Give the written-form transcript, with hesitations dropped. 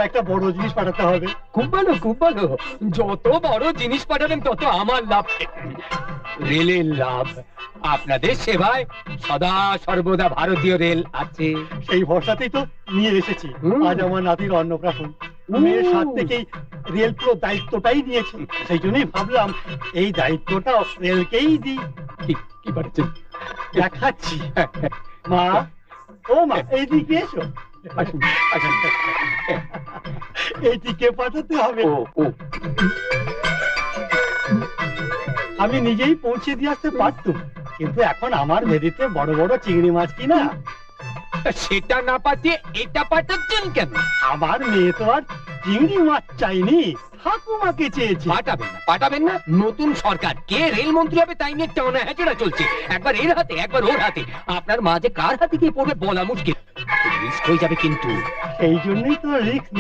একটা বড় জিনিস পাঠাতে হবে। খুব ভালো, খুব ভালো। যত বড় জিনিস পাঠাবেন তত আমার লাভ, রেলের লাভ। আপনাদের সেবায় সদা সর্বদা ভারতীয় রেল আছে। সেই ভরসাতেই তো নিয়ে এসেছি। আজ আমার নাতির অন্নপ্রাশন, মেয়ের সাথ থেকেই রেল পুরো দায়িত্বটাই নিয়েছে। সেই জন্যই ভাবলাম এই দায়িত্বটা রেলকেই দিই। কি পাঠাচ্ছেন? দেখাচ্ছি। মা, ও মা, এইদিকে এসো। আসুন, আসুন। এইদিকে পাঠাতে হবে। ও, আমি নিজেই পৌঁছে দিয়ে আসতে পারতুম, কিন্তু এখন আমার ভেদিতে বড় বড় চিংড়ি মাছ কিনা। সেটা না পাঠিয়ে এটা পাঠাচ্ছেন কেন? আমার মেয়ে তো আর চিংড়ি মাছ চাইনি, ঠাকুমাকে চেয়েছে। পাঠাবেন না। নতুন সরকার, কে রেলমন্ত্রী হবে তাই নিয়ে টানা হ্যাচড়া চলছে। একবার এর হাতে, একবার ওর হাতে। আপনার মা যে কার হাতে গিয়ে পড়বে বলা মুশকিল। রিস্ক হয়ে যাবে কিন্তু। সেই জন্যই তো রিস্ক